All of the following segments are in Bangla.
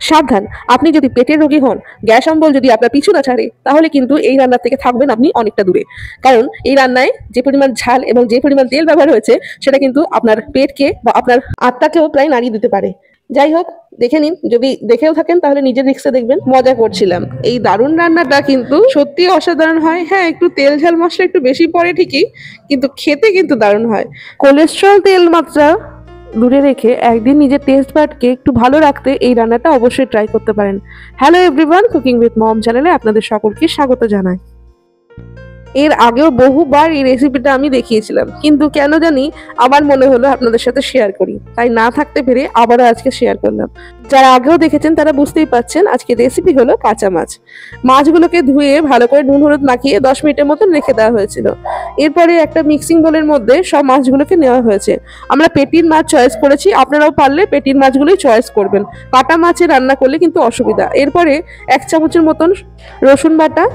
সাবধান, আপনি যদি পেটের রোগী হন, গ্যাস অম্বল যদি আপনার পিছু না ছাড়ে, তাহলে কিন্তু এই রান্নার থেকে থাকবেন আপনি অনেকটা দূরে। কারণ এই রান্নায় যে পরিমাণ ঝাল এবং যে পরিমাণ তেল ব্যবহার হয়েছে, সেটা কিন্তু আপনার পেটকে বা আপনার আত্মাকেও প্রায় নাড়িয়ে দিতে পারে। যাই হোক, দেখে নিন, যদি দেখেও থাকেন তাহলে নিজের রিস্কে দেখবেন। মজা করছিলাম। এই দারুণ রান্নাটা কিন্তু সত্যি অসাধারণ হয়। হ্যাঁ, একটু তেল ঝাল মশলা একটু বেশি পড়ে ঠিকই, কিন্তু খেতে কিন্তু দারুণ হয়। কোলেস্ট্রল, তেল মাত্রা দূরে রেখে একদিন নিজের টেস্ট বাডকে একটু ভালো রাখতে এই রান্নাটা অবশ্যই ট্রাই করতে পারেন। Hello everyone, cooking with mom চ্যানেলে আপনাদের সকলকে স্বাগত জানাই। এর আগেও বহুবার এই রেসিপিটা আমি দেখিয়েছিলাম, কিন্তু কেন জানি আমার মনে হলো আপনাদের সাথে শেয়ার করি, তাই না থাকতে পেরে আবারও আজকে শেয়ার করলাম। যারা আগেও দেখেছেন তারা বুঝতেই পাচ্ছেন আজকে রেসিপি হলো কাঁচা মাছ। মাছগুলোকে ধুয়ে ভালো করে নুন হলুদ মাখিয়ে 10 মিনিটের মতন রেখে দেওয়া হয়েছিল। এরপরে একটা মিক্সিং বোলের মধ্যে সব মাছগুলোকে নেওয়া হয়েছে। আমরা পেটির মাছ চয়েস করেছি, আপনারাও পারলে পেটির মাছগুলোই চয়েস করবেন। কাটা মাছে রান্না করলে কিন্তু অসুবিধা। এরপরে 1 চামচের মতন রসুন বাটা,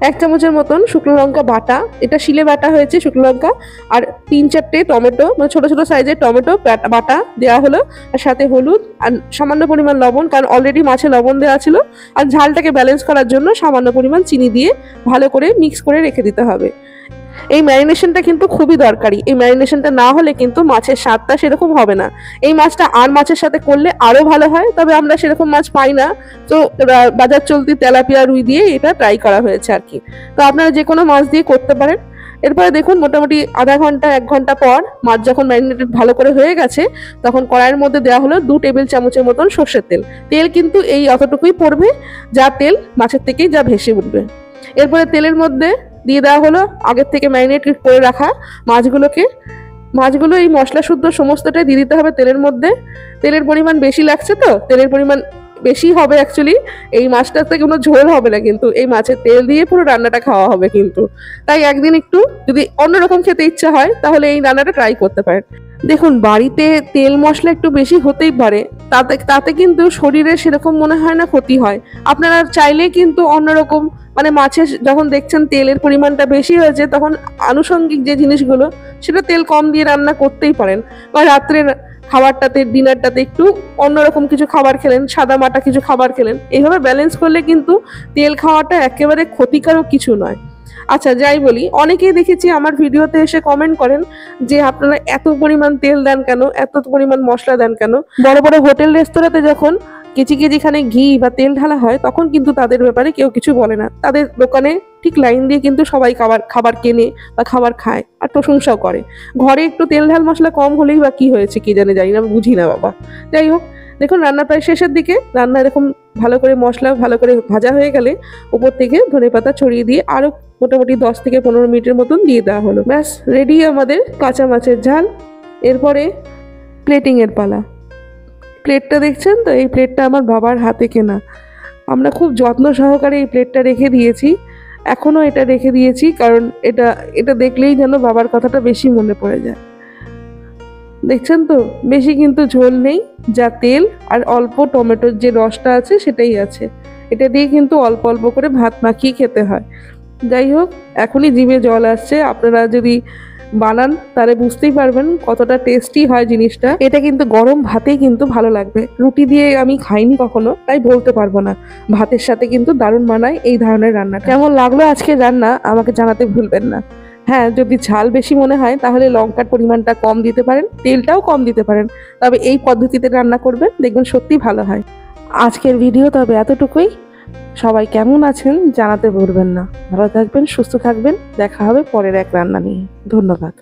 1 চামচের মতন শুকনো লঙ্কা বাটা, এটা শিলে বাটা হয়েছে শুকনো লঙ্কা, আর 3-4টে টমেটো, মানে ছোট ছোট সাইজের টমেটো বাটা দেওয়া হলো, আর সাথে হলুদ আর সামান্য পরিমাণ লবণ, কারণ অলরেডি মাছে লবণ দেওয়া ছিল, আর ঝালটাকে ব্যালেন্স করার জন্য সামান্য পরিমাণ চিনি দিয়ে ভালো করে মিক্স করে রেখে দিতে হবে। এই ম্যারিনেশনটা কিন্তু খুবই দরকারি। এই ম্যারিনেশনটা না হলে কিন্তু মাছের স্বাদটা সেরকম হবে না। এই মাছটা আর মাছের সাথে করলে আরো ভালো হয়, তবে আমরা সেরকম মাছ পাই না, তো বাজার চলতি তেলাপিয়া রুই দিয়ে এটা ট্রাই করা হয়েছে আর কি। তো আপনারা যে কোনো মাছ দিয়ে করতে পারেন। এরপরে দেখুন, মোটামুটি আধা ঘন্টা 1 ঘন্টা পর মাছ যখন ম্যারিনেটেড ভালো করে হয়ে গেছে, তখন কড়াইয়ের মধ্যে দেওয়া হলো 2 টেবিল চামচের মতন সর্ষের তেল। তেল কিন্তু এই অতটুকুই পড়বে, যা তেল মাছের থেকেই যা ভেসে উঠবে। এরপরে তেলের মধ্যে দিয়ে দেওয়া হলো আগের থেকে ম্যারিনেট করে রাখা মাছগুলো এই মশলা শুদ্ধ সমস্তটাই দিয়ে দিতে হবে তেলের মধ্যে। তেলের পরিমাণ বেশি লাগছে, তো তেলের পরিমাণ বেশি হবে অ্যাকচুয়ালি। এই মাছটাতে কোনো ঝোল হবে না, কিন্তু এই মাছের তেল দিয়ে পুরো রান্নাটা খাওয়া হবে কিন্তু। তাই একদিন একটু যদি অন্যরকম খেতে ইচ্ছা হয়, তাহলে এই রান্নাটা ট্রাই করতে পারেন। দেখুন, বাড়িতে তেল মশলা একটু বেশি হতেই পারে, তাতে কিন্তু শরীরে সেরকম মনে হয় না ক্ষতি হয়। আপনারা চাইলে কিন্তু অন্যরকম, মানে মাছের যখন দেখছেন তেলের পরিমাণটা বেশি হয়েছে, তখন আনুষঙ্গিক যে জিনিসগুলো, সেটা তেল কম দিয়ে রান্না করতেই পারেন। বা রাত্রের খাবারটাতে, ডিনারটাতে একটু অন্যরকম কিছু খাবার খেলেন, সাদা মাটা কিছু খাবার খেলেন, এইভাবে ব্যালেন্স করলে কিন্তু তেল খাওয়াটা একেবারে ক্ষতিকারক কিছু নয়। আচ্ছা, যাই বলি, অনেকেই দেখেছি আমার ভিডিওতে এসে কমেন্ট করেন যে আপনারা এত পরিমাণ তেল দেন কেন, এত পরিমাণ মশলা দেন কেন। বড় বড় হোটেল রেস্তোরাঁতে যখন কেজি কেজিখানে ঘি বা তেল ঢালা হয়, তখন কিন্তু তাদের ব্যাপারে কেউ কিছু বলে না। তাদের দোকানে ঠিক লাইন দিয়ে কিন্তু সবাই খাবার কেনে বা খাবার খায় আর প্রশংসাও করে। ঘরে একটু তেল ঢাল মশলা কম হলেই বা কি হয়েছে, কি জানি না, বুঝি না বাবা। যাই হোক, দেখুন রান্না প্রায় শেষের দিকে। রান্না এরকম ভালো করে মশলা ভালো করে ভাজা হয়ে গেলে উপর থেকে ধনেপাতা ছড়িয়ে দিয়ে আরো মোটামুটি 10 থেকে 15 মিনিটের মতন দিয়ে দেওয়া হলো। ব্যাস রেডি আমাদের কাঁচা মাছের ঝাল। এরপরে প্লেটিং এর পালা। প্লেটটা দেখছেন তো, এই প্লেটটা আমার বাবার হাতে কেনা। আমরা খুব যত্ন সহকারে এই প্লেটটা রেখে দিয়েছি, এখনো এটা রেখে দিয়েছি, কারণ এটা দেখলেই যেন বাবার কথাটা বেশি মনে পড়ে যায়। দেখছেন তো, বেশি কিন্তু ঝোল নেই, যা তেল আর অল্প টমেটোর যে রসটা আছে সেটাই আছে। এটা দিয়ে কিন্তু অল্প অল্প করে ভাত মাখিয়ে খেতে হয়। যাই হোক, এখনই জিভে জল আসছে। আপনারা যদি বানান তাহলে বুঝতেই পারবেন কতটা টেস্টি হয় জিনিসটা। এটা কিন্তু গরম ভাতেই কিন্তু ভালো লাগবে। রুটি দিয়ে আমি খাইনি কখনো, তাই বলতে পারবো না। ভাতের সাথে কিন্তু দারুণ মানায় এই ধরনের রান্না। কেমন লাগলো আজকে রান্না আমাকে জানাতে ভুলবেন না। হ্যাঁ, যদি ঝাল বেশি মনে হয় তাহলে লঙ্কার পরিমাণটা কম দিতে পারেন, তেলটাও কম দিতে পারেন, তবে এই পদ্ধতিতে রান্না করবেন, দেখবেন সত্যি ভালো হয়। আজকের ভিডিও তবে এতটুকুই। সবাই কেমন আছেন জানাতে ভুলবেন না। ভালো থাকবেন, সুস্থ থাকবেন। দেখা হবে পরের এক রান্না নিয়ে। ধন্যবাদ।